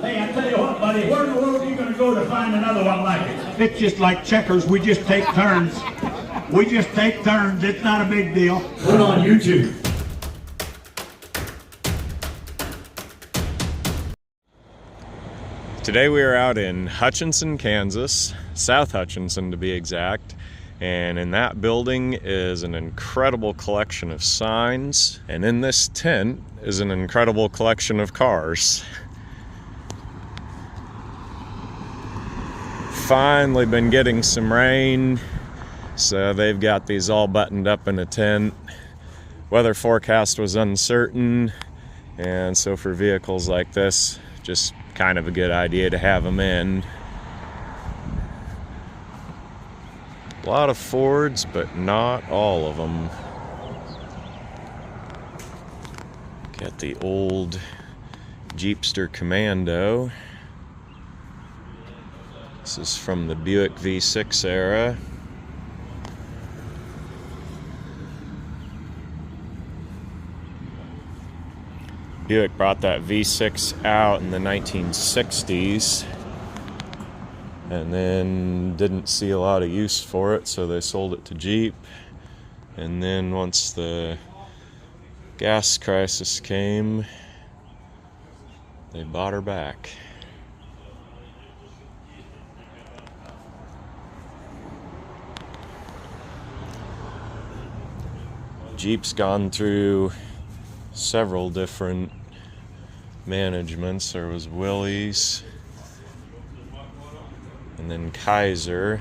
Hey, I tell you what, buddy, where in the world are you going to go to find another one like it? It's just like checkers. We just take turns. We just take turns. It's not a big deal. Put it on YouTube. Today we are out in Hutchinson, Kansas, South Hutchinson to be exact, and in that building is an incredible collection of signs, and in this tent is an incredible collection of cars. Finally been getting some rain, so they've got these all buttoned up in a tent. Weather forecast was uncertain, and so for vehicles like this, just kind of a good idea to have them in. A lot of Fords, but not all of them. Got the old Jeepster Commando. This is from the Buick V6 era. Buick brought that V6 out in the 1960s and then didn't see a lot of use for it, so they sold it to Jeep. And then once the gas crisis came, they bought her back. Jeep's gone through several different managements. There was Willys, and then Kaiser,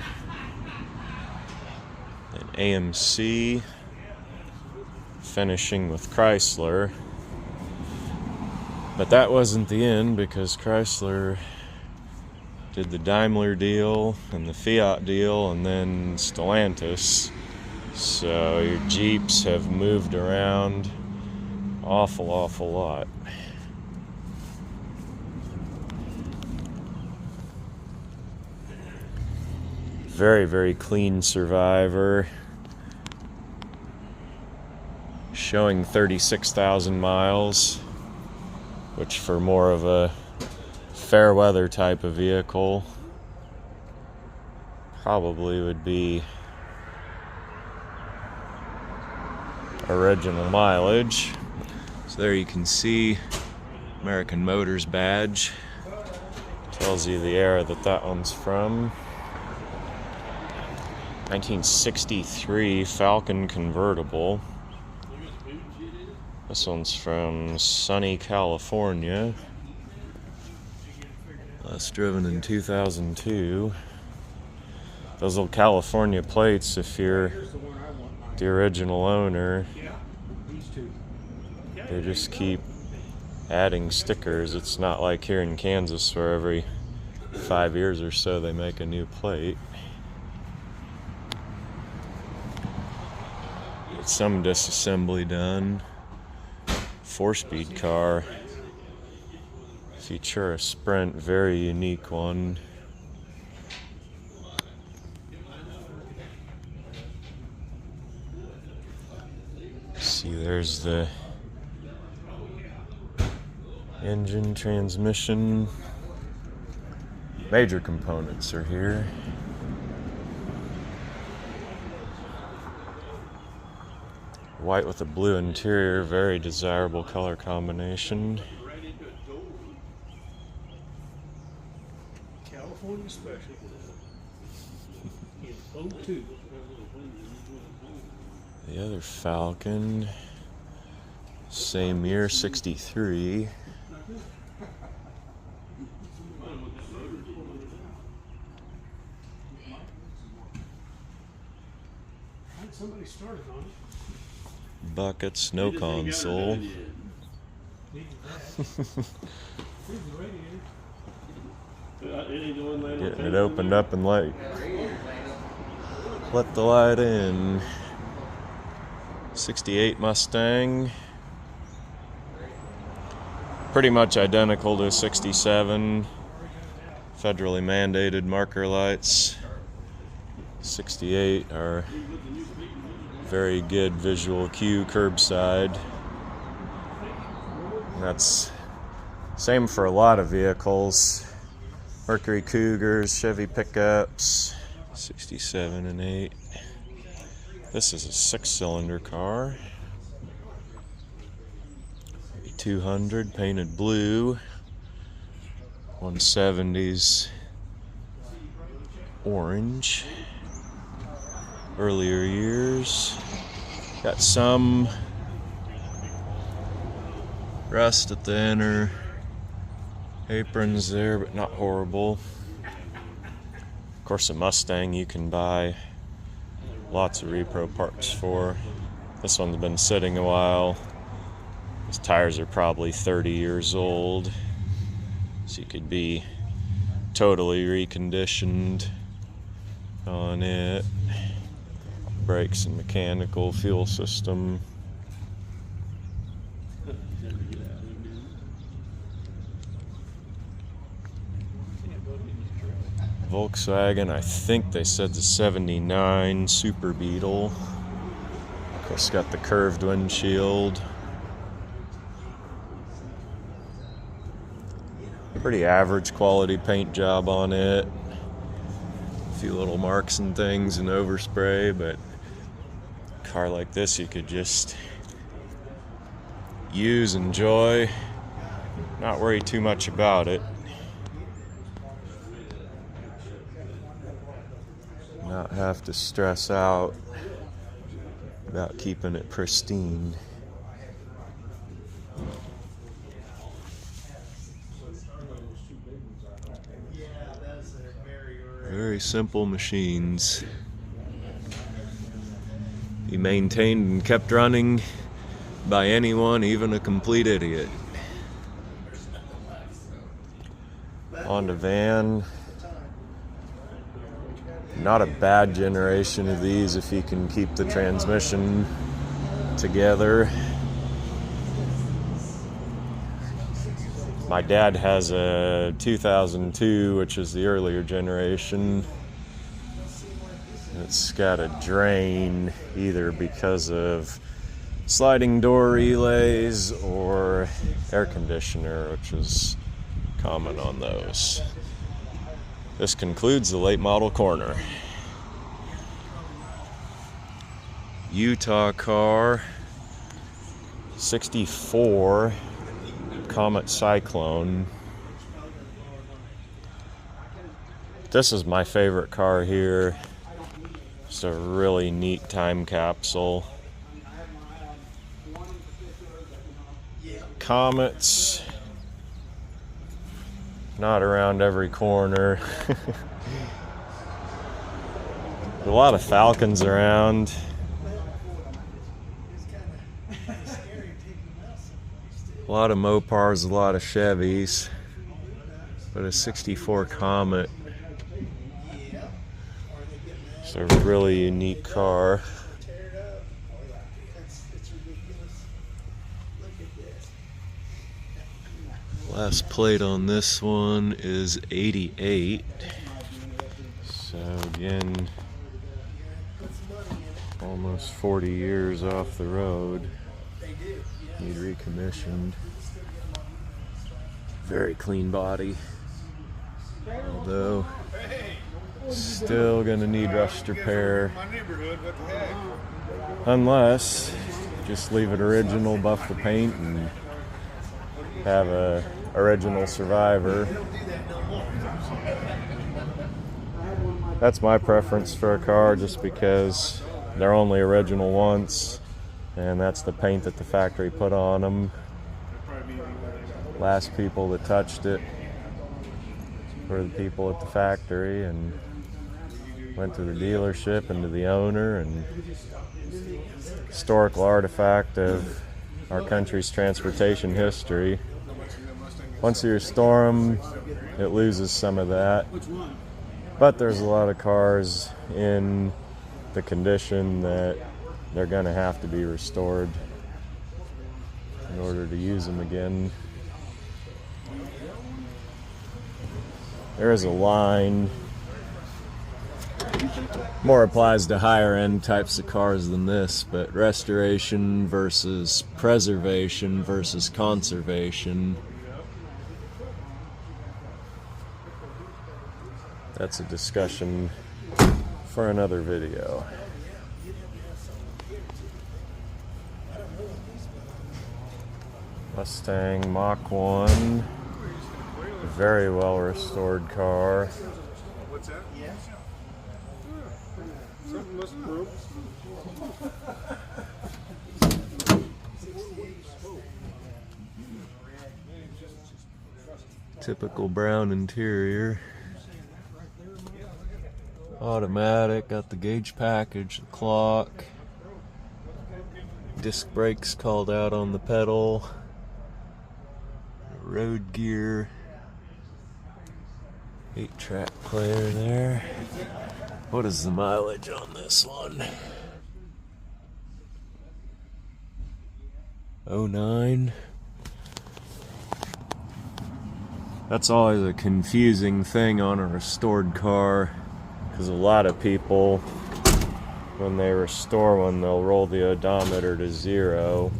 and AMC, finishing with Chrysler. But that wasn't the end, because Chrysler did the Daimler deal and the Fiat deal and then Stellantis. So your Jeeps have moved around awful lot. Very clean Survivor, showing 36,000 miles, which for more of a fair weather type of vehicle probably would be original mileage. So there you can see American Motors badge. Tells you the era that one's from. 1963 Falcon convertible. This one's from sunny California. Last driven in 2002. Those little California plates, if you're the original owner, they just keep adding stickers. It's not like here in Kansas where every 5 years or so they make a new plate. Get some disassembly done. 4-speed car. Futura Sprint, very unique one. See, there's the engine, transmission. Major components are here. White with a blue interior, very desirable color combination. California special. In 02. The other Falcon, same year, 63. Somebody started on it. Buckets, no console. Getting it opened up and let the light in. 68 Mustang. Pretty much identical to 67. Federally mandated marker lights. 68 are very good visual cue curbside. And that's Same for a lot of vehicles. Mercury Cougars, Chevy pickups, 67 and 8. This is a 6-cylinder car. 200 painted blue. 170s orange. Earlier years. Got some rust at the inner aprons there, but not horrible. Of course, a Mustang you can buy lots of repro parts for. This one's been sitting a while. His tires are probably 30 years old, so you could be totally reconditioned on it. Brakes and mechanical, fuel system. Volkswagen, I think they said the 79 Super Beetle. Of course, got the curved windshield. Pretty average quality paint job on it. A few little marks and things and overspray, but a car like this you could just use, enjoy, not worry too much about it. Not have to stress out about keeping it pristine. Very simple machines. Be maintained and kept running by anyone, even a complete idiot. Honda van. Not a bad generation of these if you can keep the transmission together. My dad has a 2002, which is the earlier generation. It's got a drain either because of sliding door relays or air conditioner, which is common on those. This concludes the late model corner. Utah car, 64 Comet Cyclone. This is my favorite car here. It's a really neat time capsule. Comets, not around every corner. A lot of Falcons around. A lot of Mopars, a lot of Chevys, but a 64 Comet. It's a really unique car. Last plate on this one is 88. So again, almost 40 years off the road. Need recommissioned. Very clean body, although still gonna need rust repair, unless just leave it original, buff the paint, and have a original Survivor. That's my preference for a car, just because they're only original once, and that's the paint that the factory put on them. Last people that touched it were the people at the factory, and went to the dealership and to the owner, and historical artifact of our country's transportation history. Once you restore them, it loses some of that, but there's a lot of cars in the condition that they're going to have to be restored in order to use them again. There is a line, more applies to higher end types of cars than this, but restoration versus preservation versus conservation. that's a discussion for another video. Mustang Mach 1, very well restored car. What's that? Something must have broke. Typical brown interior. Automatic, got the gauge package, the clock. Disc brakes called out on the pedal. Road gear. 8-track player there. What is the mileage on this one? 09. That's always a confusing thing on a restored car, because a lot of people, when they restore one, they'll roll the odometer to 0.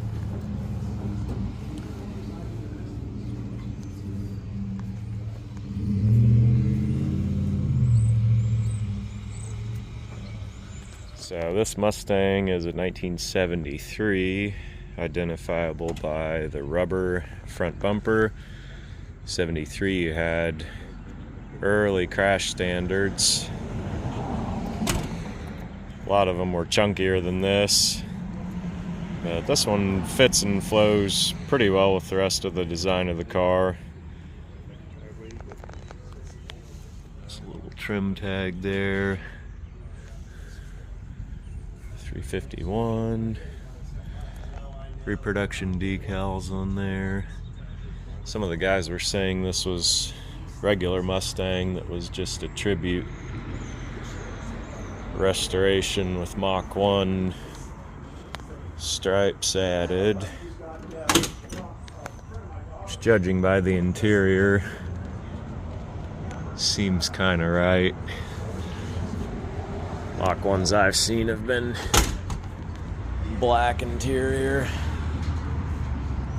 So this Mustang is a 1973, identifiable by the rubber front bumper. 73, you had early crash standards. A lot of them were chunkier than this, but this one fits and flows pretty well with the rest of the design of the car. Just a little trim tag there. 351. Reproduction decals on there. Some of the guys were saying this was regular Mustang that was just a tribute restoration with Mach 1 stripes added. Just judging by the interior, seems kind of right. Mach 1s I've seen have been black interior.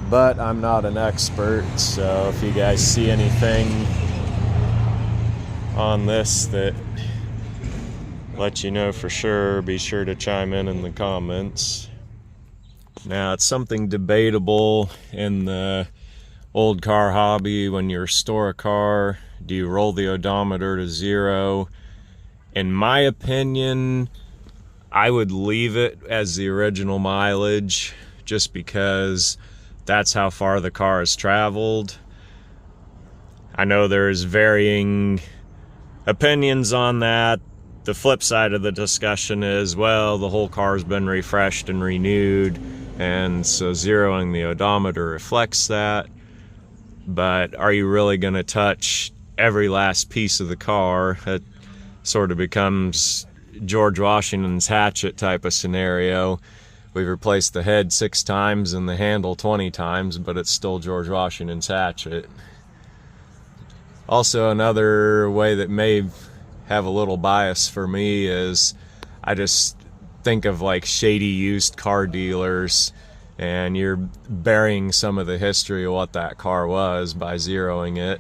But I'm not an expert, so if you guys see anything on this that lets you know for sure, be sure to chime in the comments. Now, it's something debatable in the old car hobby. When you restore a car, do you roll the odometer to 0? In my opinion, I would leave it as the original mileage, just because that's how far the car has traveled. I know there's varying opinions on that. The flip side of the discussion is, well, the whole car's been refreshed and renewed, and so zeroing the odometer reflects that. But are you really going to touch every last piece of the car? It sort of becomes George Washington's hatchet type of scenario. We've replaced the head 6 times and the handle 20 times, but it's still George Washington's hatchet. Also, another way that may have a little bias for me is I just think of like shady used car dealers, and you're burying some of the history of what that car was by zeroing it.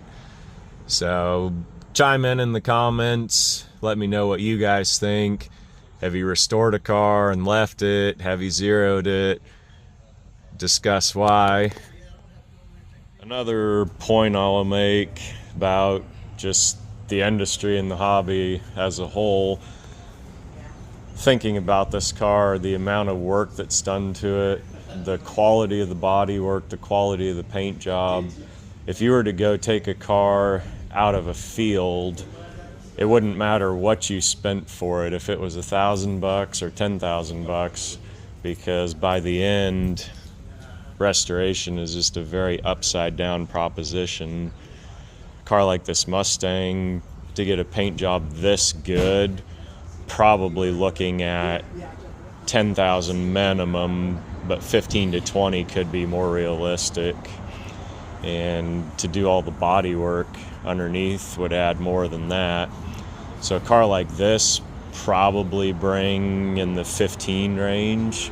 So chime in the comments, let me know what you guys think. Have you restored a car and left it? Have you zeroed it? Discuss why. Another point I'll make about just the industry and the hobby as a whole, thinking about this car, the amount of work that's done to it, the quality of the body work, the quality of the paint job. If you were to go take a car out of a field, it wouldn't matter what you spent for it, if it was $1,000 or $10,000, because by the end, restoration is just a very upside down proposition. A car like this Mustang, to get a paint job this good, probably looking at $10,000 minimum, but 15 to 20 could be more realistic. And to do all the body work underneath would add more than that. So a car like this probably bring in the 15 range,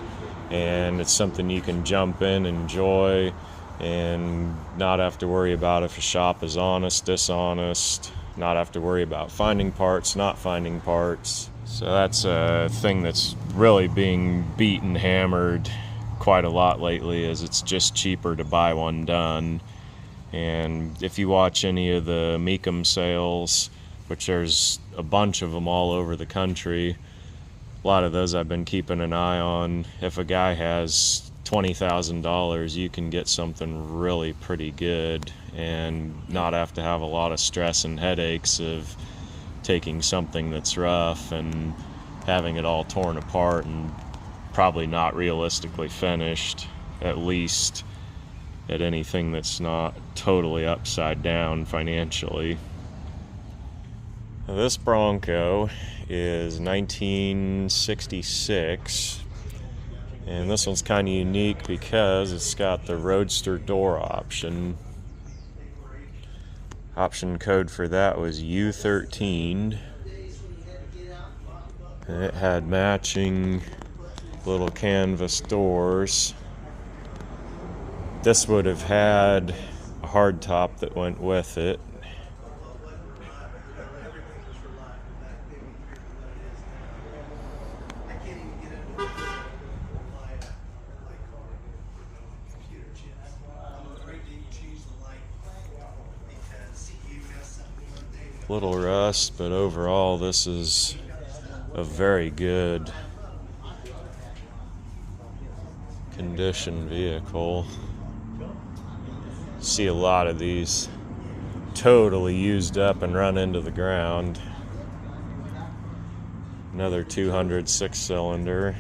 and it's something you can jump in, enjoy, and not have to worry about if a shop is honest, dishonest, not have to worry about finding parts, not finding parts. So that's a thing that's really being beat and hammered quite a lot lately, as it's just cheaper to buy one done. And if you watch any of the Mecum sales, which there's a bunch of them all over the country, a lot of those I've been keeping an eye on. If a guy has $20,000, you can get something really pretty good and not have to have a lot of stress and headaches of taking something that's rough and having it all torn apart and probably not realistically finished, at least at anything that's not totally upside down financially. Now, this Bronco is 1966, and this one's kind of unique because it's got the Roadster door option. Option code for that was U13, and it had matching little canvas doors. This would have had a hardtop that went with it. Little rust, but overall this is a very good condition vehicle. See a lot of these totally used up and run into the ground. Another 206 cylinder.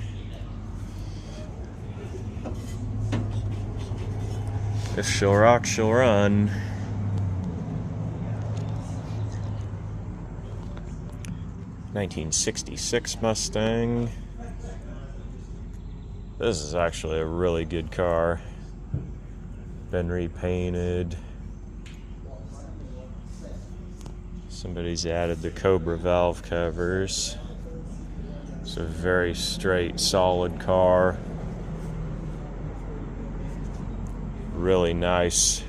If she'll rock, she'll run. '66 Mustang. This is actually a really good car. Been repainted. Somebody's added the Cobra valve covers. It's a very straight, solid car. Really nice,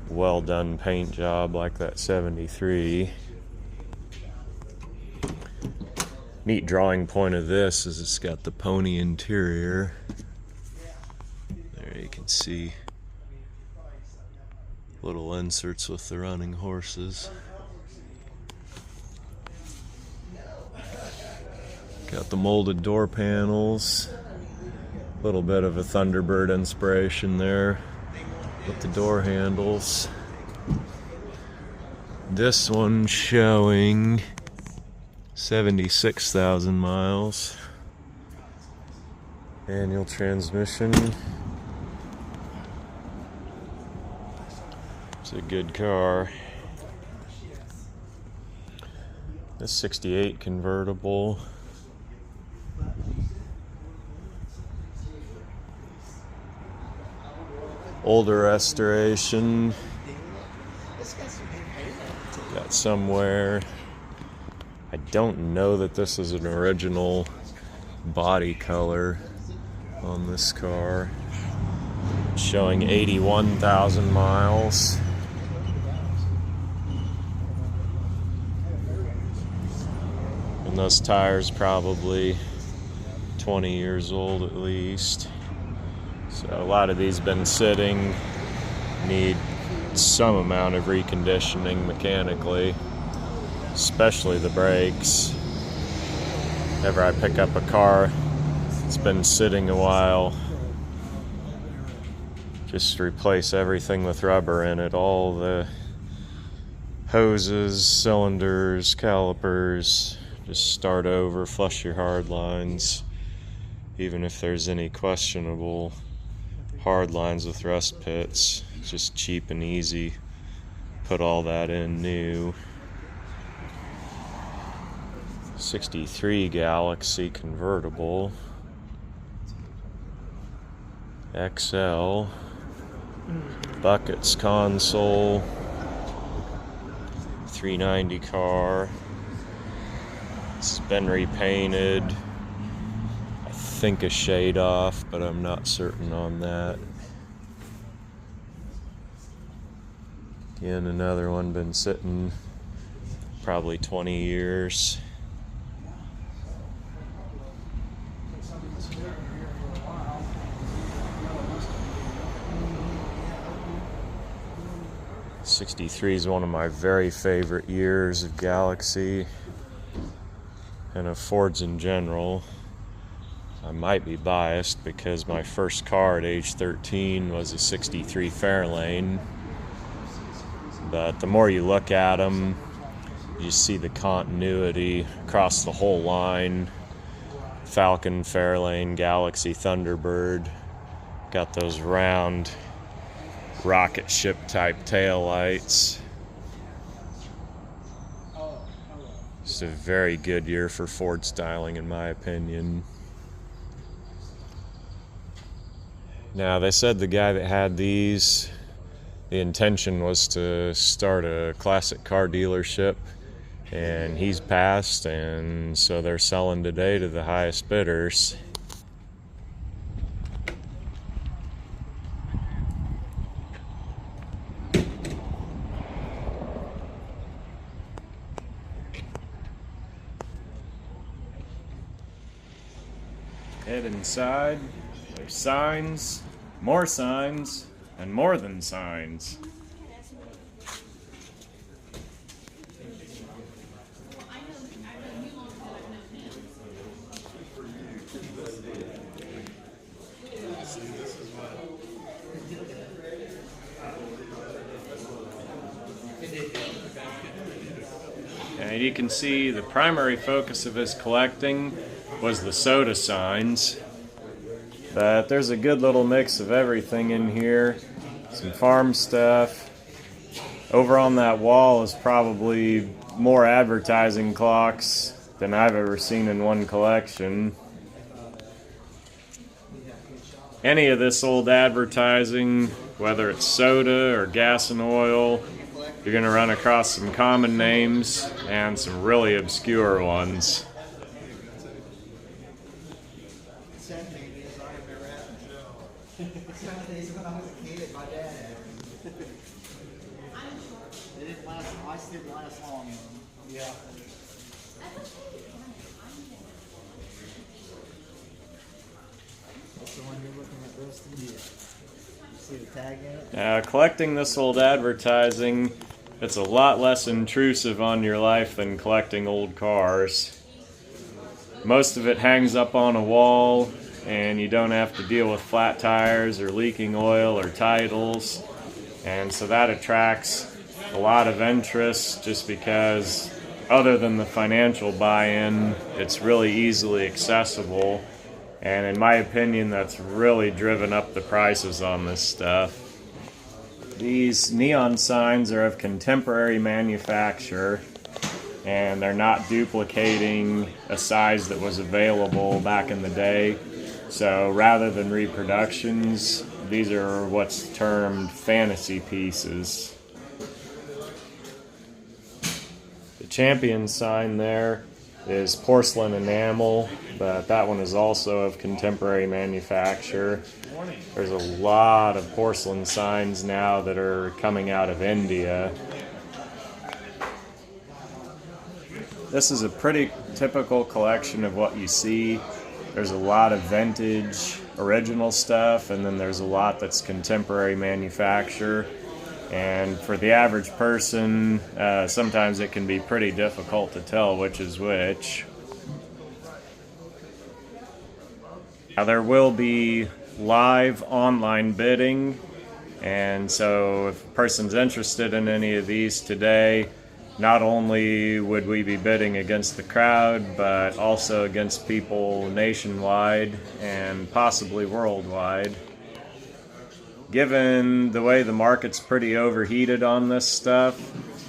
well done paint job like that 73. Neat drawing point of this is it's got the pony interior. There you can see little inserts with the running horses. Got the molded door panels. A little bit of a Thunderbird inspiration there with the door handles. This one showing 76,000 miles. Manual transmission. It's a good car. This 68 convertible. Older restoration. Got somewhere. I don't know that this is an original body color on this car. It's showing 81,000 miles. And those tires probably 20 years old at least. So a lot of these been sitting, need some amount of reconditioning mechanically, especially the brakes. Whenever I pick up a car that's been sitting a while, just replace everything with rubber in it, all the hoses, cylinders, calipers, just start over, flush your hard lines. Even if there's any questionable hard lines with rust pits, it's just cheap and easy. Put all that in new. 63 Galaxie convertible. XL. Buckets console. 390 car. It's been repainted. I think a shade off, but I'm not certain on that. Again, another one been sitting probably 20 years. '63 is one of my very favorite years of Galaxie and of Fords in general. I might be biased because my first car at age 13 was a '63 Fairlane. But the more you look at them, you see the continuity across the whole line. Falcon, Fairlane, Galaxie, Thunderbird. Got those round rocket ship type tail lights. It's a very good year for Ford styling in my opinion. Now they said the guy that had these, the intention was to start a classic car dealership, and he's passed, and so they're selling today to the highest bidders. Head inside, there's signs, and more than signs. And you can see the primary focus of his collecting was the soda signs, but there's a good little mix of everything in here. Some farm stuff. Over on that wall is probably more advertising clocks than I've ever seen in one collection. Any of this old advertising, whether it's soda or gas and oil, you're going to run across some common names and some really obscure ones. Collecting this old advertising, it's a lot less intrusive on your life than collecting old cars. Most of it hangs up on a wall, and you don't have to deal with flat tires or leaking oil or titles, and so that attracts a lot of interest just because, other than the financial buy-in, it's really easily accessible, and in my opinion that's really driven up the prices on this stuff. These neon signs are of contemporary manufacture, and they're not duplicating a size that was available back in the day. So rather than reproductions, these are what's termed fantasy pieces. The champion sign there is porcelain enamel, but that one is also of contemporary manufacture. There's a lot of porcelain signs now that are coming out of India. This is a pretty typical collection of what you see. There's a lot of vintage, original stuff, and then there's a lot that's contemporary manufacture. And for the average person, sometimes it can be pretty difficult to tell which is which. Now there will be live online bidding, and so if a person's interested in any of these today, not only would we be bidding against the crowd, but also against people nationwide and possibly worldwide. Given the way the market's pretty overheated on this stuff,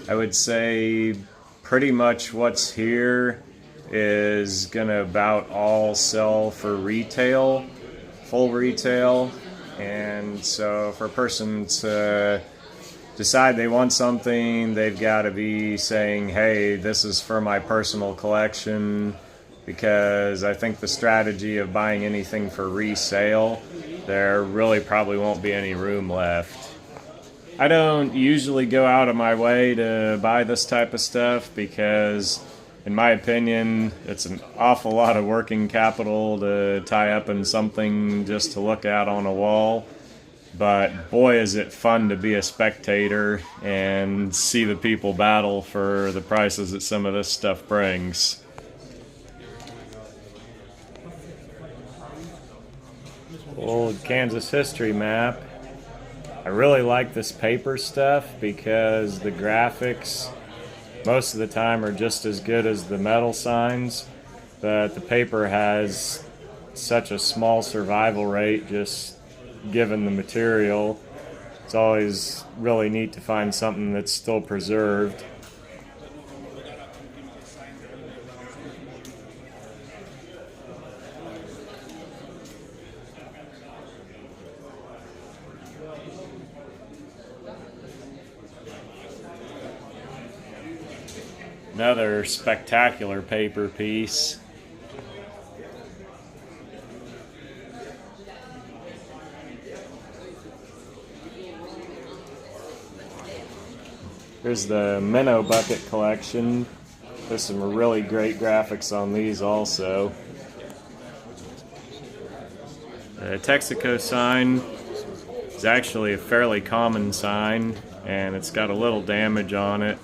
I would say pretty much what's here is gonna about all sell for retail, full retail. And so for a person to decide they want something, they've got to be saying, hey, this is for my personal collection, because I think the strategy of buying anything for resale, there really probably won't be any room left. I don't usually go out of my way to buy this type of stuff because, in my opinion, it's an awful lot of working capital to tie up in something just to look at on a wall. But boy, is it fun to be a spectator and see the people battle for the prices that some of this stuff brings. Old Kansas history map. I really like this paper stuff because the graphics most of the time are just as good as the metal signs, but the paper has such a small survival rate just given the material. It's always really neat to find something that's still preserved. Another spectacular paper piece. Here's the minnow bucket collection. There's some really great graphics on these also. The Texaco sign is actually a fairly common sign, and it's got a little damage on it.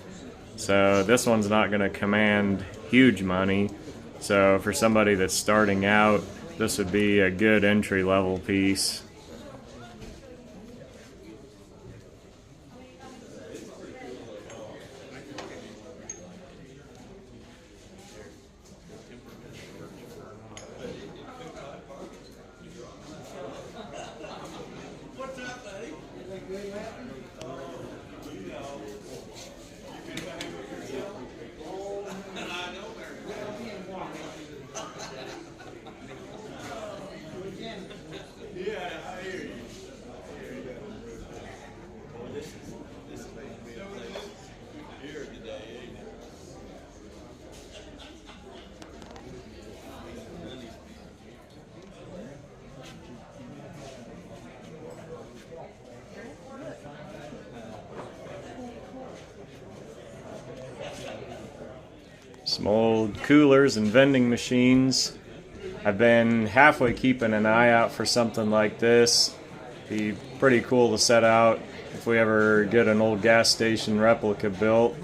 So this one's not going to command huge money. So for somebody that's starting out, this would be a good entry-level piece. Some old coolers and vending machines. I've been halfway keeping an eye out for something like this. Be pretty cool to set out if we ever get an old gas station replica built.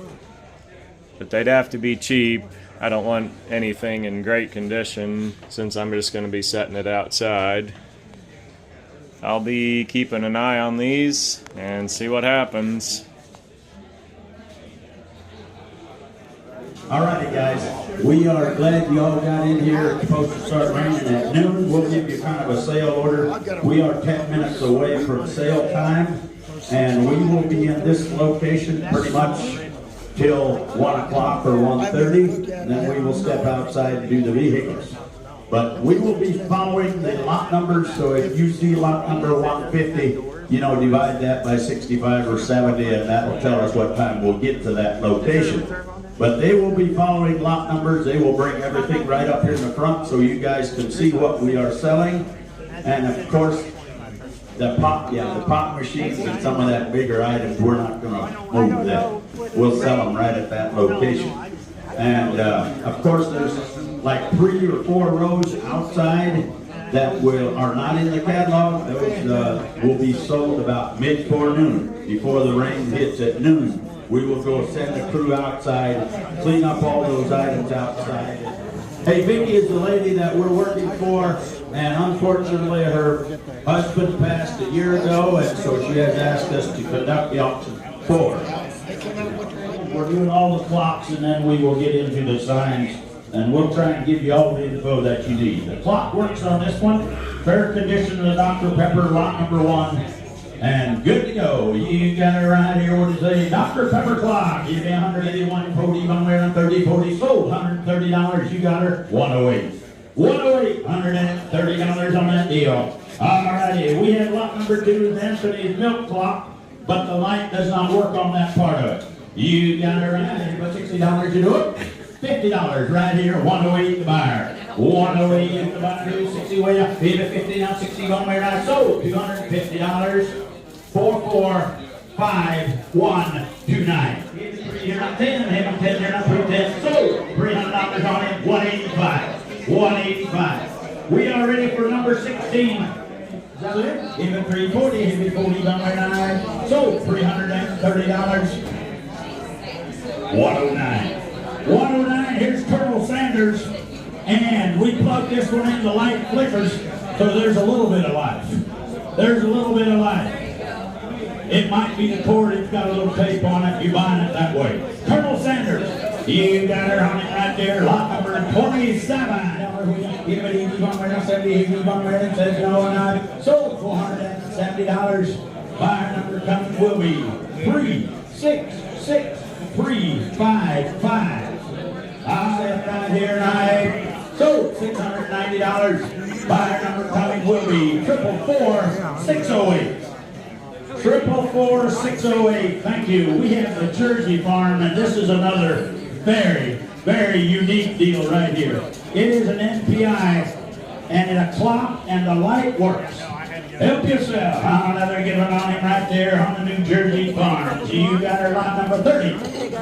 But they'd have to be cheap. I don't want anything in great condition since I'm just going to be setting it outside. I'll be keeping an eye on these and see what happens. Alrighty guys, we are glad you all got in here. It's supposed to start raining at noon. We'll give you kind of a sale order. We are 10 minutes away from sale time, and we will be in this location pretty much till 1 o'clock or 1:30, and then we will step outside and do the vehicles. But we will be following the lot numbers, so if you see lot number 150, you know, divide that by 65 or 70, and that will tell us what time we'll get to that location. But they will be following lot numbers. They will bring everything right up here in the front so you guys can see what we are selling. And of course, the pop machines and some of that bigger items, we're not going to move that. We'll sell them right at that location. And of course, there's like 3 or 4 rows outside that are not in the catalog. Those will be sold about mid-forenoon, before the rain hits at noon. We will go send a crew outside, clean up all those items outside. Hey, Vicki is the lady that we're working for, and unfortunately her husband passed a year ago, and so she has asked us to conduct the auction for her. We're doing all the clocks, and then we will get into the signs, and we'll try and give you all the info that you need. The clock works on this one. Fair condition of the Dr. Pepper, lot number 1. And good to go. You got it right here. What to say? Dr. Pepper clock. Give me 181, 40, one way on 30, 40. Sold $130. You got her. 108. 108. $130 on that deal. Alrighty. We have lot number 2, Anthony's milk clock, but the light does not work on that part of it. You got it right here. But $60 to do it. $50 right here. 108 the buyer. 108 the buyer. 60 way up. 50 now. 60 one way right. Sold $250. 44. 5129. You're not 10, have 10, you're not 310. So $300 on it, 185. 185. We are ready for number 16. Is that it? Even 340, even 40 number 9. So $330. 109. 109, here's Colonel Sanders. And we plug this one in, the light flickers, so there's a little bit of life. There's a little bit of life. It might be the cord, it's got a little tape on it, you're buying it that way. Colonel Sanders, you got her on it right there, lot number 27. Give it easy on there, 70, easy on there, and says no, and I sold $470. Buyer number coming will be 366355. I'll set right here, and I sold $690. Buyer number coming will be 444-608. 444-608. Thank you. We have the Jersey farm, and this is another very, very unique deal right here. It is an NPI, and a clock and the light works. Help yourself. I'll never get one on him right there on the New Jersey farm. You got her lot number 30.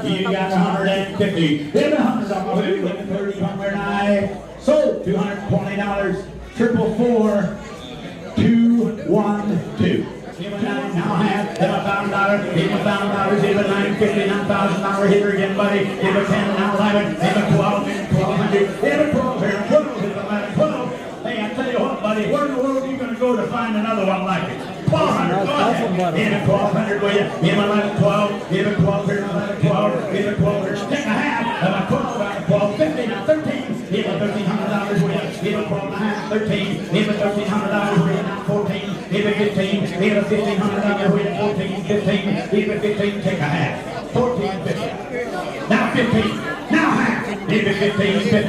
You got 150. Then 100 on the way. 30 on where I sold $220. 444-212. Give a $9 now half, give a $1,000, give a $1,000, give a $950, $9,000 hitter again, buddy. Give a 10 now 11, give a 12, give a 1,200, give a 12 here, 12, give a 11, 12. Hey, I tell you what, buddy, where in the world are you going to go to find another one like it? 1,200, go ahead. Give a 1,200, will you? Give a 11, 12, give a 12 here, 11, 12, give a 12 here, take a half, give a 12, 12, 15, now 13. Give a $1,300 with it. Give a 12 and a half, 13. Give a $1,300 with it, now 14. Give a 15. Give a $1,500 with it, 14, 15. Give a 15, take a half. 14, 15. Now 15. Now half. Give it 15, 50. Give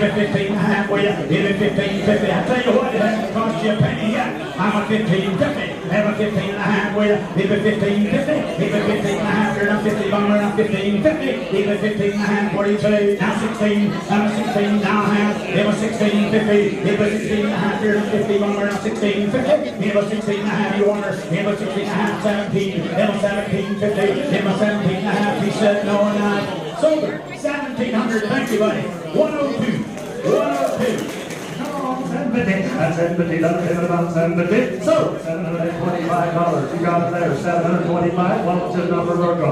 it 15 and a half with it. Give it 15, 50. I tell you what, it hasn't cost you a penny yet. I'm a 15, 50. Have a 15 and a half with it. Give it 15, 50. Give it 15 and a half. You're not 50 longer. Now 15, 50. Give it 15 and a half. What do you say? Now 16. Now 16. Now half. Give a 16, 50. Give a 16 and a half. You're not 50 longer. Now 16, 50. Give a 16 and a half. You want her. Give a 16 and a half. 17. Give a 17, 50. Give a 17 and a half. He said no or not. Sold her. 1,700. Thank you, buddy. 102. 102. Come on, 750. That's $750. About 750. So $725. You got it there. 725. What's the number, Bronco?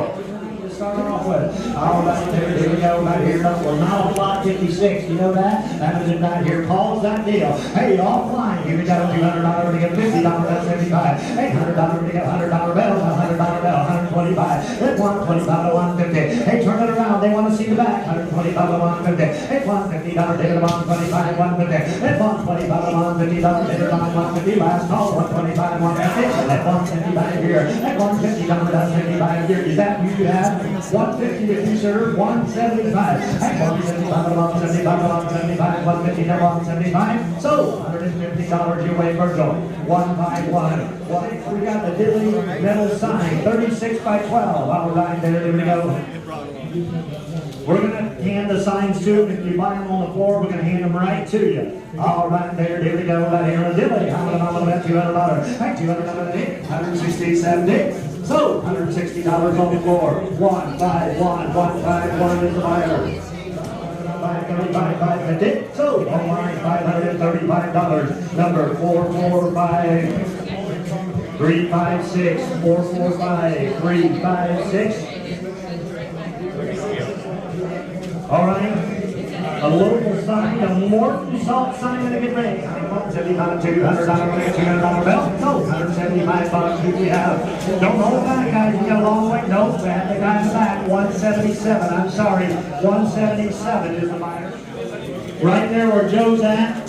Start off with. All right, here we go, right here. Well, now lot 56. You know that? That was it right here. Calls that deal. Hey, offline. Here we got a $200 to get $50. That's 75. $800 to get $100 bill. $100 bill. 125. That's 125 to 150. Hey, turn it around. They want to see the back. 125 to 150. Hey, $150 ticket to 125, 150. That's 125 to 150. Ticket to 150. Last call. 125, 150. That's 155 here. That's $150. That's 75 here. Is that who you have? 150 if you serve, 175. Hey, 175 to 175 to 175. 150 to 175. So $150 your way, Virgil. 151. We got the Dilly metal sign, 36 by 12. All right, there we go. We're going to hand the signs to them. If you buy them on the floor, we're going to hand them right to you. All right, there we go. Right here in Dilly. How much on that? $200. Hey, $200. 167. So $160 on the floor. 151. 151 is the buyer. 535. So online $535. Number 445. 356, 445, 356. All right. A local sign, a Morton salt sign in a good rate. $175, $200 bill. No, $175 who we have. Don't hold back, guys. We got a long way. No, we have the guy in the back. 177. I'm sorry. 177 is the buyer. Right there where Joe's at.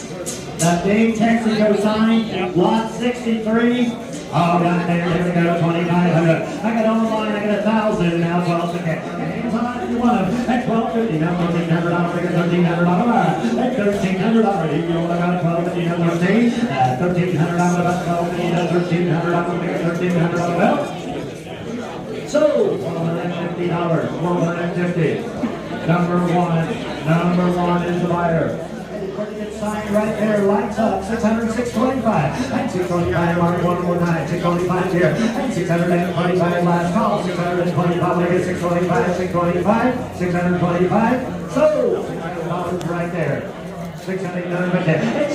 That big Texaco sign. Lot 63. All right, there we go, 2,500. I got online, I got 1,000 now, 12 okay. Hands on if you want them. At $1,250, now $1,300, I got $1,300. At $1,300, you know, I got $1,250, now $13. At $1,300, about $1,250, now $1,300, I got $1,300 bill. So, $150, $150. Number one is the buyer. pretty good sign right there. Lights up. 600, 625. And 625. Mark one more time. 625 here. And 625 last call. 625. 625. 625. 625. So $600 right there. 650,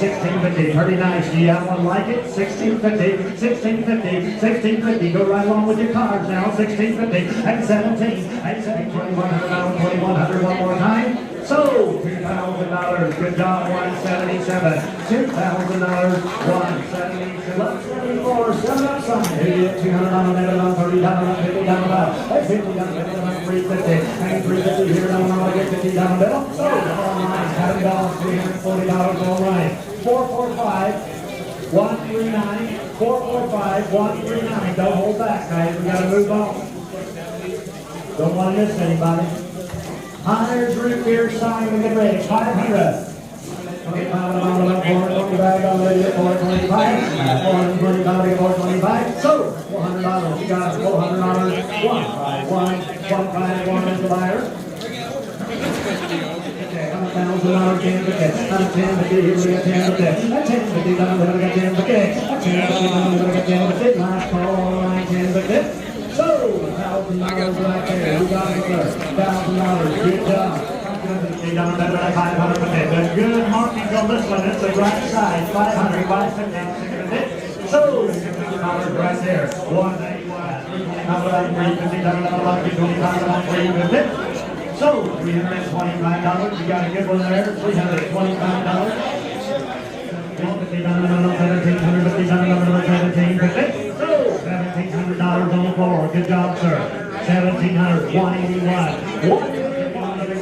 1650, pretty nice. Do you have one like it? 1650, 1650, 1650. Go right along with your cards now. 1650 and 17 and 2100, 2100. One more time. So $2,000. Good job. 177. $2,000. 177. 174. 7 up sign. $200 on $30, $50 that's $50, $350 and $350 here. Now get $50 bill. So $340 all right. 445 139 445 139. Don't hold back, guys. We gotta move on. Don't want to miss anybody. Hunter's root beer sign when get ready. 500. Okay, 425 already at 425. 425 at 425. So $400. You got it. $400. 151. 151 is the buyer. $1,000 can forget. $10 here we got 10 forget. $10 down there we got 10 forget. $10 down there we got 10 forget. Last call online 10 forget. So $1,000 right there. We got it there. $1,000. Good job. Down there like 500 forget. But good markings on this one. It's the right side. 500, 550. So $1,000 right there. 181. $350. So, $325, you got a good one there, $325. $1,750. So, $1,700 on the floor. Good job, sir. $1,700, $181.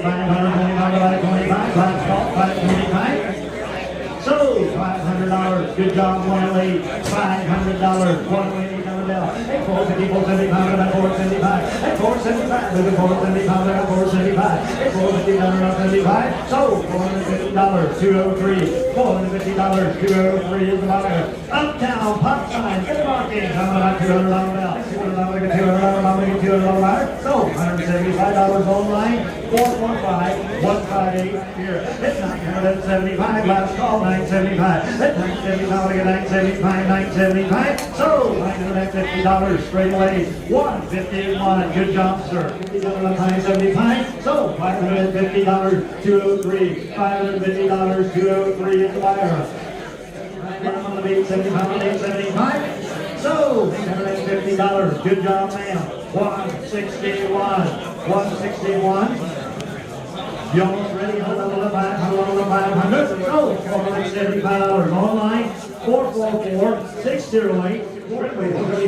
$525. So, $500. Good job, $108. $500. $108. Hey, 450, 475, 475. Hey, 475, moving 475, 475. Hey, 450, 475. So, $450, 203. $450, 203 is the buyer. Uptown, pop sign, good marking. Coming about $200 now. $200 buyer. So, $175 online. 445, 158 here. It's $975. Last call, $975. It's $975. We get $975, $975. So, $950 straight away. $151. Good job, sir. $50 $975. So, $550, 203. $550, 203 is the buyer. $875. So, $750. Good job, ma'am. 161. 161. You almost ready? Hold on to 500. So, $475 online. 444 608. $375,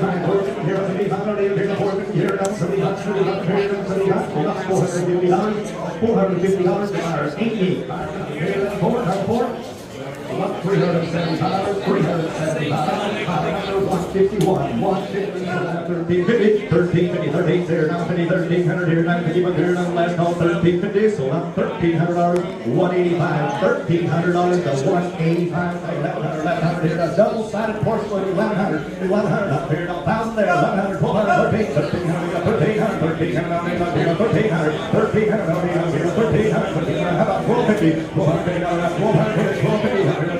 151, 150, 1350, 1350, 13 there, now 50, 1300 here, 951 here, now last call, 1350, so now $1,300, 185, $1,300 to 185, 1100 here, now double-sided porcelain, 1100, 1100 up here, now 1,000 there, 100, 1200, 1300, 1300, 1300, 1300, 1300, how about 1250, 1250, 1250, 1250,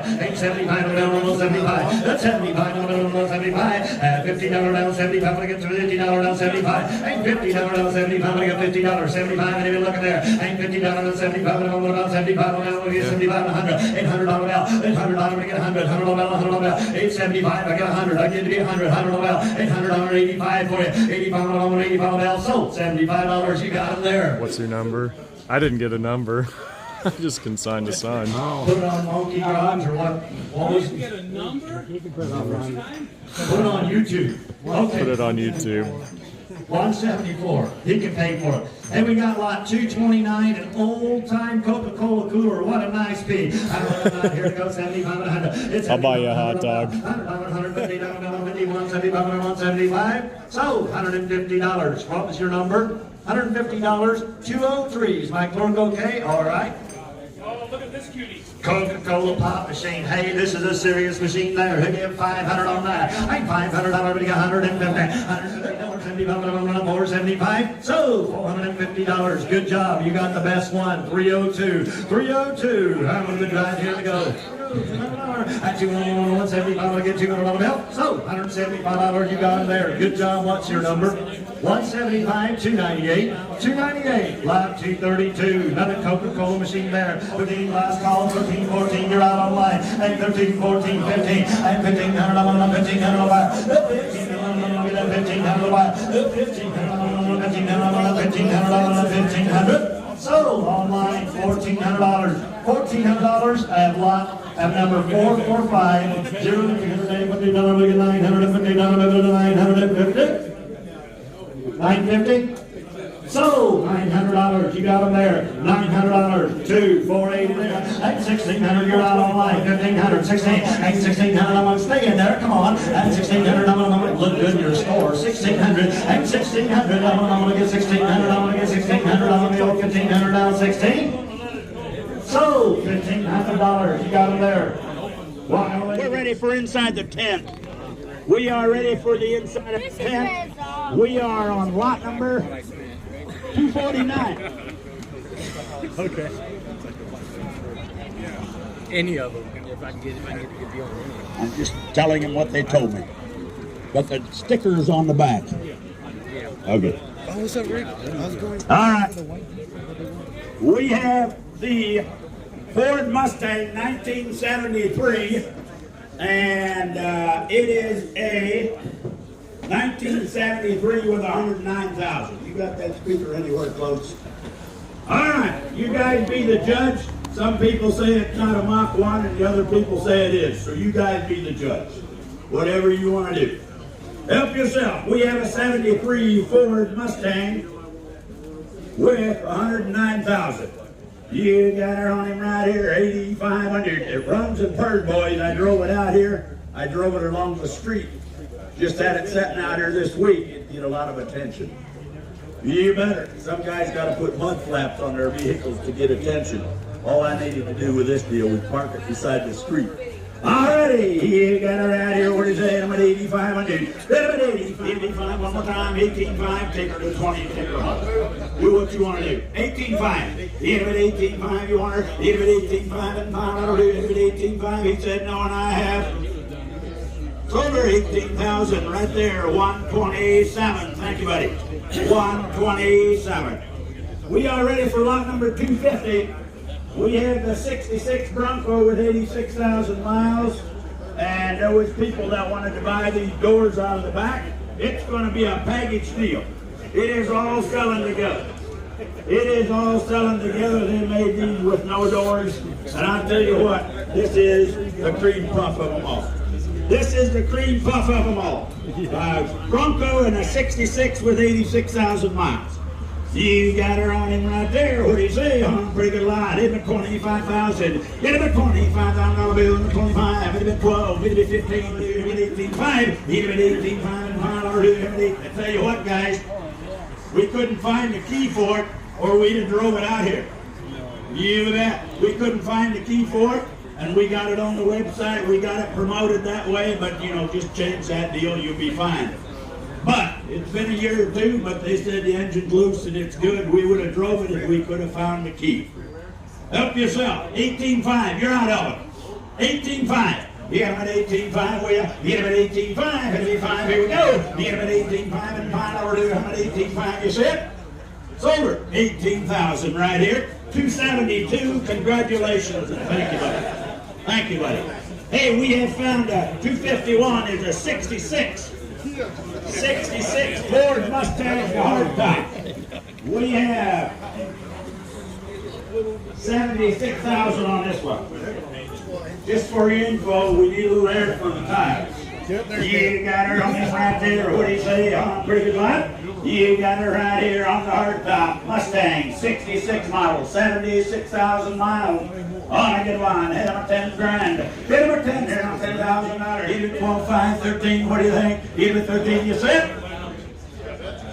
$875 down, 75. That's $75 down, 75. $50 down, 75. I get $50 down, 75. Ain't $50 down, 75. I get $50, 75. And even look at there. Ain't $50 down, 75. And I'm about 75 down. We get 75 and 100. $800 down. $800 to get 100. $100 down, $100 down. $875. I get 100. I get to be 100. $100 down. $800 85 for you. $85 $85 down. So $75. You got them there. What's your number? I didn't get a number. I just consigned a sign. Put it on Monkey Garage or what was it? Get a number? Put it on YouTube. Okay. Put it on YouTube. 174. He can pay for it. And we got lot 229, an old-time Coca-Cola cooler. What a nice piece. Here it goes, 75 100. It's I'll buy you a hot dog. $150, 175 175. So $150. What was your number? $150. 203. Is my clerk okay? All right. Oh, look at this cutie. Coca-Cola pop machine. Hey, this is a serious machine there. He'll give $500 on that. Ain't $500, but he got $150. $150. $475. So $450. Good job. You got the best one. 302. 302. I'm going to drive. Here we go. At you, 175. I'll get you on help. So $175. You got him there. Good job. What's your number? 175, 298, 298, live 232, another Coca-Cola machine there. 15 last call, 13, 14, you're out on line. And 13, 14, 15, and 1500, I'm on 1500 wire. 1500 wire. 1500. So online, $1,400. $1,400 at lot. At number 445, 950, 950. So $900, you got them there. $900, 2, 480 there, and 1,600. You're out online. 1,500, 16, and 1,600. I'm gonna stay in there. Come on, and 1,600. I'm gonna look good in your store. 1,600 and 1,600. I'm gonna get 1,600. I'm gonna get 1,600. I'm gonna go 1,500 down 16. So $1,500. You got them there. We're ready for inside the tent. We are ready for the inside of the tent. We are on lot number 249. Okay. Any of them, if I can get the deal on any. I'm just telling them what they told me. But the sticker's on the back. Okay. Oh, what's up, Rick? How's it going? All right. We have the Ford Mustang 1973, and it is a 1973 with 109,000. You got that speaker anywhere close? All right, you guys be the judge. Some people say it's not a Mach 1, and the other people say it is. So you guys be the judge. Whatever you want to do. Help yourself. We have a 73 Ford Mustang with 109,000. You got her on him right here, 8,500. It runs and purrs, boys. I drove it out here. I drove it along the street. Just had it sitting out here this week. It'd get a lot of attention. You better. Some guys got to put mud flaps on their vehicles to get attention. All I needed to do with this deal was park it beside the street. Alrighty, you got her out here. What is that? I'm at 8,500. 85, one more time. 18.5. Take her to 20. Take her home. Do what you want to do. 18.5. Hit him at 18.5. You want her? Hit him at 18.5 and pound. I'll do it at 18.5. He said no, and I have. Sold her 18,000 right there. 127. Thank you, buddy. 127. We are ready for lot number 250. We have the 66 Bronco with 86,000 miles, and there was people that wanted to buy these doors out of the back. It's going to be a package deal. It is all selling together. It is all selling together. They made these with no doors, and I'll tell you what, this is the cream puff of them all. This is the cream puff of them all. Bronco and a 66 with 86,000 miles. You got her on him right there. What do you say? On pretty good line. Hit him at 25,000. Get him at $25,000 bill. Hit him at 25. Hit him at 12. Hit him at 15. Hit him at 18.5. Hit him at 18.5. I tell you what, guys, we couldn't find the key for it, or we'd have drove it out here. You bet. We couldn't find the key for it, and we got it on the website. We got it promoted that way, but you know, just change that deal, you'll be fine. But it's been a year or two, but they said the engine's loose and it's good. We would have drove it if we could have found the key. Help yourself. 18.5. You're out of it. 18.5. Hit him at 18.5. Will you? Hit him at 18.5. Hit him at 5. Here we go. Hit him at 18.5 and find over to him at 18.5. You see it? Sold her. 18,000 right here. 272. Congratulations. Thank you, buddy. Thank you, buddy. Hey, we have found a 251 is a 66. 66 Ford Mustang hardtop. We have 76,000 on this one. Just for your info, we need a little air for the tires. You got her on this right there. What do you say? On pretty good line. You got her right here on the hardtop Mustang, 66 model, 76,000 miles. On a good line. Hit him at 10 grand. Hit him at 10. Hit him at $10,000. Hit him at 12, 5, 13. What do you think? Hit him at 13. You see?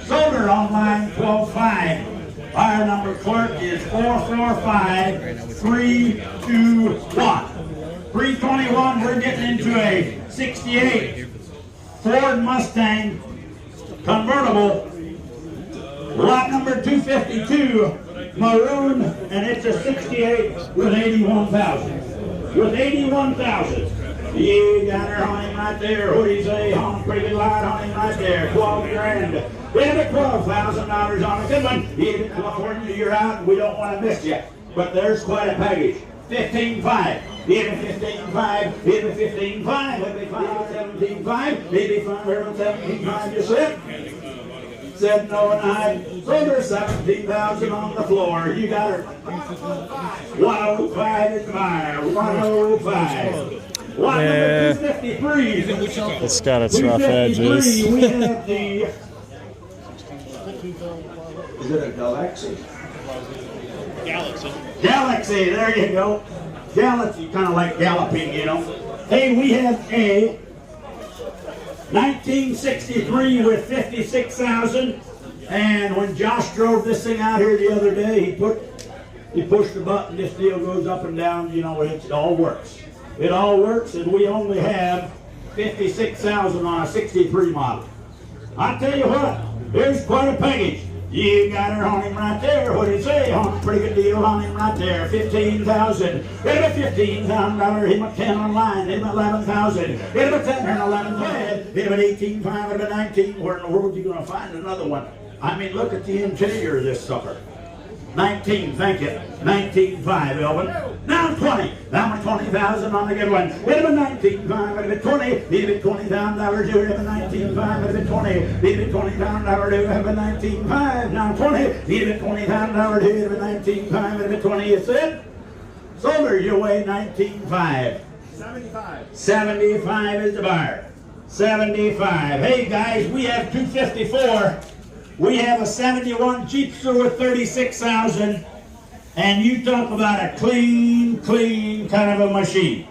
Sold her online 12.5. Our number clerk is 445-321. 321. We're getting into a 68 Ford Mustang convertible. Lot number 252, maroon, and it's a 68 with 81,000. With 81,000. You got her on him right there. What do you say? On pretty good light on him right there. 12 grand. We have a $12,000 on a good one. Even if you're out, we don't want to miss you. But there's quite a package. 15.5. Even 15.5. Even 15.5. Maybe 17.5. Maybe 17.5. You said? Said no and I. So there's 17,000 on the floor. You got her. 105 is mine. 105. Lot number 253. It's got its rough edges. We have the. Is it a Galaxie? Galaxie, there you go. Galaxie, kind of like galloping, you know. Hey, we have a 1963 with 56,000. And when Josh drove this thing out here the other day, he pushed the button, this deal goes up and down, you know, it all works. It all works, and we only have 56,000 on a 63 model. I tell you what, there's quite a package. You got her on him right there. What do you say? On pretty good deal on him right there. 15,000. Hit him at $15,000. Hit him at 10 online. Hit him at 11,000. Hit him at 10 and 11,000. Hit him at 18,500. Hit him at 19. Where in the world are you going to find another one? I mean, look at the interior of this sucker. 19, thank you. 19.5, Elvin. Now 20. Now 20,000 on the good one. Hit him at 19.5. Hit him at 20. Hit him at $20,000. Hit him at 19.5. Hit him at 20. Hit him at $20,000. Hit him at 19.5. Now 20. Hit him at $20,000. Hit him at 19.5. Hit him at 20. It's it. Sold your way 19.5. 75. 75 is the buyer. 75. Hey guys, we have 254. We have a 71 Jeepster with 36,000, and you talk about a clean kind of a machine.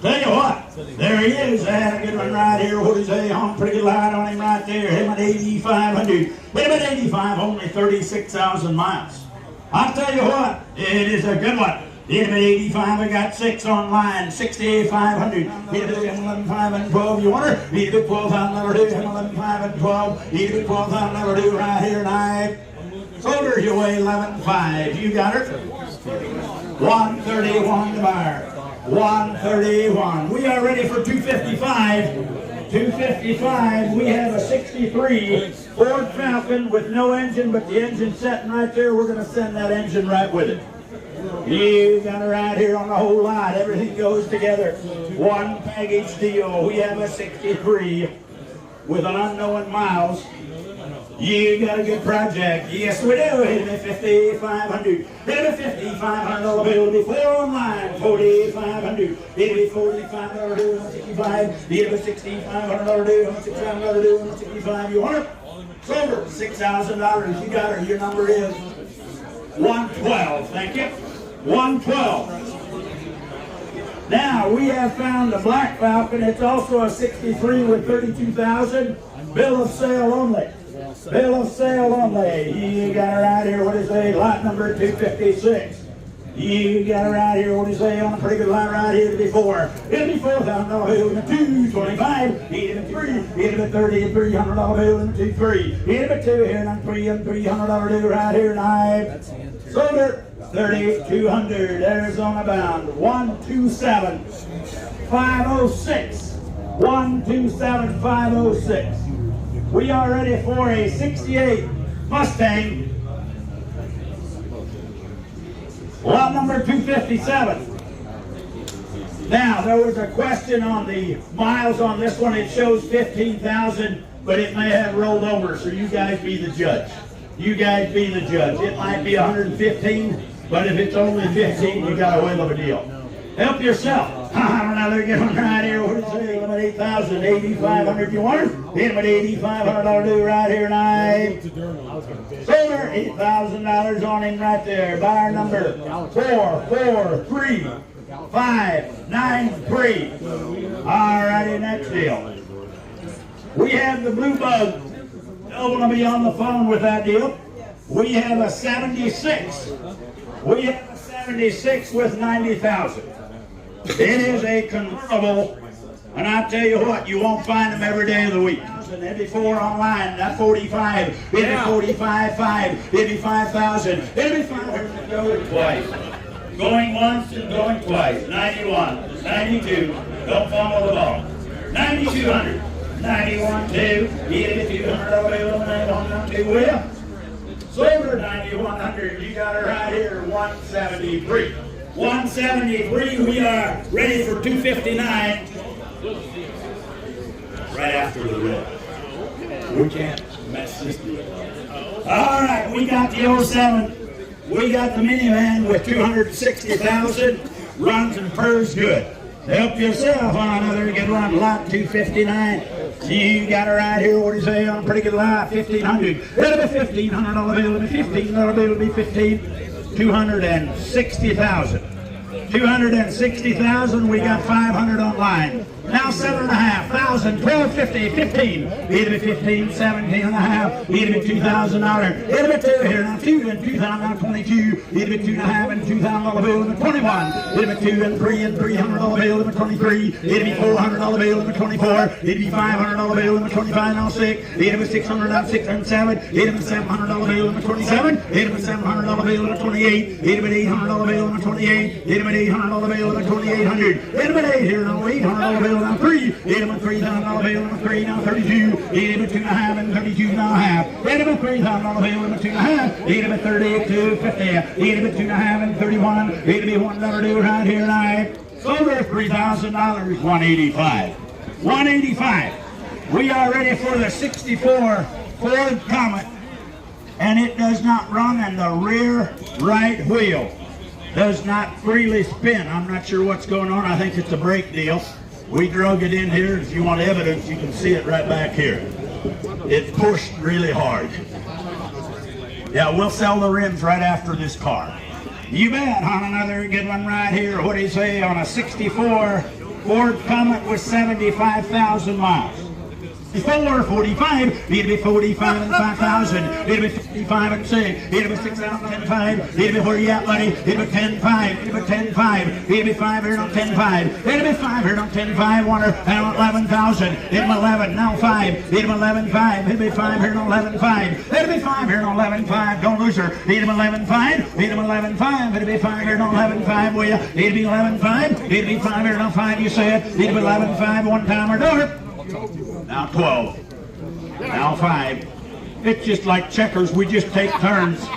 Tell you what, there he is. I had a good one right here. What is he on? Pretty good light on him right there. Hit him at 8,500. Hit him at 85, only 36,000 miles. I'll tell you what, it is a good one. Hit him at 85, I got 6 online, 68,500. Hit him at 11,500 and 12. You want her? Hit him at 12,000, hit him at 11,500 and 12. Hit him at 12,000, right here tonight. Sold her your way 11,500. You got her? 131 to buyer. 131. We are ready for 255. 255. We have a 63 Ford Falcon with no engine, but the engine sitting right there. We're going to send that engine right with it. You got it right here on the whole lot. Everything goes together. One package deal. We have a 63 with an unknown miles. You got a good project. Yes, we do. Hit him at 5,500. Hit him at 5,500 dollar bill before online. 4,500. Hit him at 4,500 do 65. Hit him at 6,500 dollar do 6,500 do 65. You want it? Sold her $6,000. You got her. Your number is 112. Thank you. 112. Now we have found the Black Falcon. It's also a 63 with 32,000. Bill of sale only. Bill of sale only. You got it right here. What is it? Lot number 256. You got it right here. What is it? On a pretty good lot right here before. It'll be $4,000 bill in the 225. Hit him at 3. Hit him at 30 and $300 bill in the 23. Hit him at 2 here and $300 bill right here tonight. Sold it. 3,200. Arizona bound. 127 506. 127 506. We are ready for a 68 Mustang. Lot number 257. Now, there was a question on the miles on this one. It shows 15,000, but it may have rolled over, so you guys be the judge. You guys be the judge. It might be 115, but if it's only 15, you got a whale of a deal. Help yourself. Another good one right here. What is it? Limit 8,000, 8,500. You want her? Hit him at $8,500 do right here tonight. Sold her $8,000 on him right there. Buyer number 443,593. All righty, next deal. We have the Blue Bug. Don't want to be on the phone with that deal. We have a 76. We have a 76 with 90,000. It is a convertible, And I tell you what, you won't find them every day of the week. And every 4 online, that 45, it'll be 45.5, it'll be 5,000, it'll be 500, going twice. Going once and going twice. 91, 92, don't fumble the ball. 9,200, 91, 2, it'll be 200, over 902, will ya? Silver 9,100, you got it right here, 173. 173, we are ready for 259. Right after the red. We can't mess this deal up. All right, we got the 07. We got the minivan with 260,000. Runs and purrs good. Help yourself on another good one. Lot 259. You got it right here. What do you say on a pretty good lot? 1,500. It'll be $1,500 bill. It'll be $1,500 bill. It'll be 15. 260,000. 260,000. We got 500 online. Now 7,500, 1250, 15. It'll be 15, 17 and a half. It'll be $2,000. It'll be 2 here now. 2 and 2,000 now 22. It'll be 2.5 and $2,000 bill. It'll be 21. It'll be 2 and 3 and $300 bill. It'll be 23. It'll be $400 bill. It'll be 24. It'll be $500 bill. It'll be 25 now 6. It'll be 600 now 6 and 7. It'll be $700 bill. It'll be 27. It'll be $700 bill. It'll be 28. It'll be $800 bill. It'll be 28. It'll be $800 bill. It'll be 2,800. It'll be 8 here now. $800 bill. Now 3, it'll be $3,000 bill, number 3, now 32, it'll be 2.5 and 32 now half. It'll be $3,000 bill, number 2.5, it'll be 32, 50, it'll be 2.5 and 31, it'll be $1 due right here tonight. Over $3,000, 185. 185. We are ready for the 64 Ford Comet, and it does not run in the rear right wheel. Does not freely spin. I'm not sure what's going on. I think it's a brake deal. We drug it in here. If you want evidence, you can see it right back here. It pushed really hard. Yeah, we'll sell the rims right after this car. You bet on another good one right here. What do you say on a 64 Ford Comet with 75,000 miles? 4, 45, it'll be 45 and 5,000, it'll be 55 and 6, it'll be 6,010.5, it'll be where you at, buddy, it'll be 10.5, it'll be 10.5, it'll be 5 here on 10.5, it'll be 5 here on 10.5, wonder, and 11,000, it'll be 11, now 5, it'll be 11.5, it'll be 5 here on 11.5, it'll be 5 here on 11.5, don't lose her, it'll be 11.5, it'll be 11.5, it'll be 5 here on 11.5, will ya, it'll be 11.5, it'll be 5 here on 5, you said, it'll be 11.5, one time or door. Now 12. Now 5. It's just like checkers. We just take turns.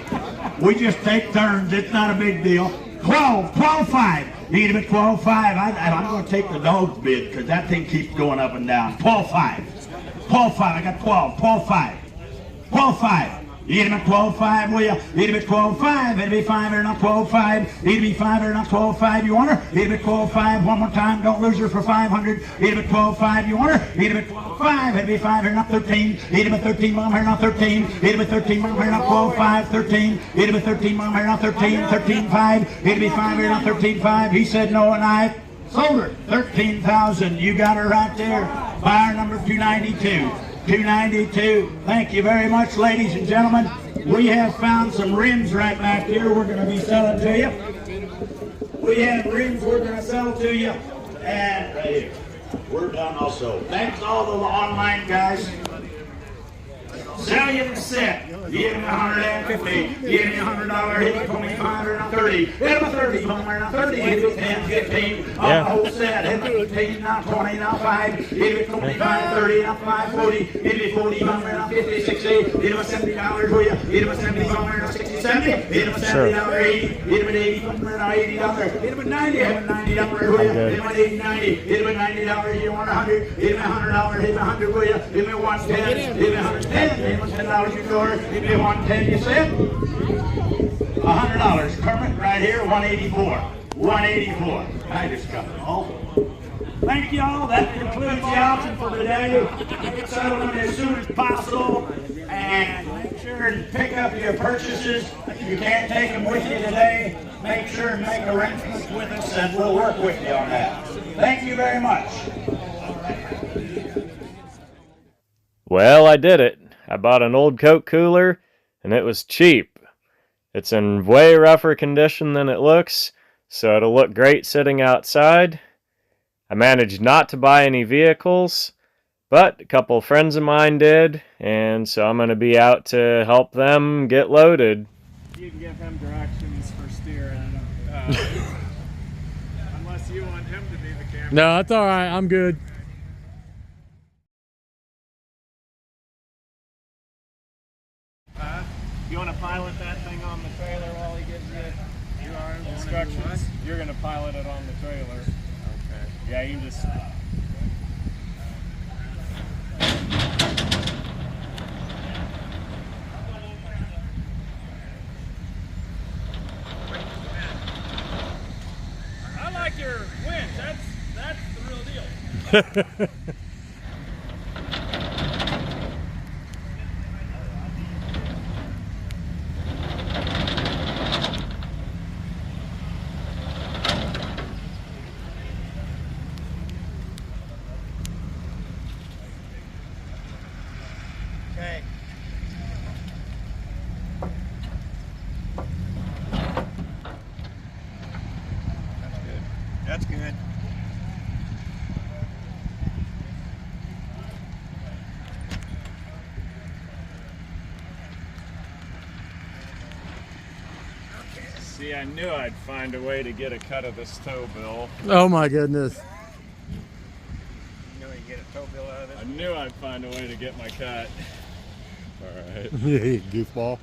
We just take turns. It's not a big deal. 12. 12.5. It'll be 12.5. I'm going to take the dog's bid because that thing keeps going up and down. 12.5. 12.5. I got 12. 12.5. 12.5. It'll be 12.5, will ya? It'll be 12.5. It'll be 5 here, not 12.5. It'll be 5 here, not 12.5. You want her? It'll be 12.5. One more time. Don't lose her for 500. It'll be 12.5. You want her? It'll be 12.5. It'll be 5 here, not 13. It'll be 13, mom here, not 13. It'll be 13, mom here, not 12.5. 13. It'll be 13, mom here, not 13. 13.5. It'll be 5 here, not 13.5. He said no, and I sold her. 13,000. You got her right there. Buyer number 292. 292. Thank you very much, ladies and gentlemen. We have found some rims right back here we're going to be selling to you. We have rims we're going to sell to you. And right here. We're done also. Thanks to all the online guys. Sell you the set. Give me 150. Give me $100. Hit me 25 or 30. Hit me 30. Homer now 30. Hit me 10, 15. On the whole set. Hit me 15. Now 20. Now 5. Hit me 25, 30. Now 5, 40. Hit me 40. Homer now 50, 60. Hit me $70 for you. Hit me 70. Homer now 60, 70. Hit me $70. 80. Hit me 80. Homer now $80. Hit me 90. Hit me $90 for you. Hit me 80, 90. Hit me $90. You want 100? Hit me $100. Hit me 100 for you. Hit me 110. Hit me 110. Hit me $10 you door. Hit me 110. You said $100. Kermit right here. 184. 184. I just got it all. Thank you all. That concludes the auction for today. Get settled in as soon as possible. And make sure and pick up your purchases. If you can't take them with you today, make sure and make arrangements with us and we'll work with you on that. Thank you very much. Well, I did it. I bought an old Coke cooler, and it was cheap. It's in way rougher condition than it looks, so it'll look great sitting outside. I managed not to buy any vehicles, but a couple of friends of mine did, and so I'm going to be out to help them get loaded. You can give him directions for steering. Unless you want him to be the camera. No, that's all right. I'm good. You want to pilot that thing on the trailer while he gives you instructions? You're going to pilot it on the trailer. Okay. Yeah, you can just... I like your winch. That's the real deal. Okay. That's good. See, I knew I'd find a way to get a cut of this tow bill. Oh my goodness. You know you get a tow bill out of it. I knew I'd find a way to get my cut. All right. Goofball.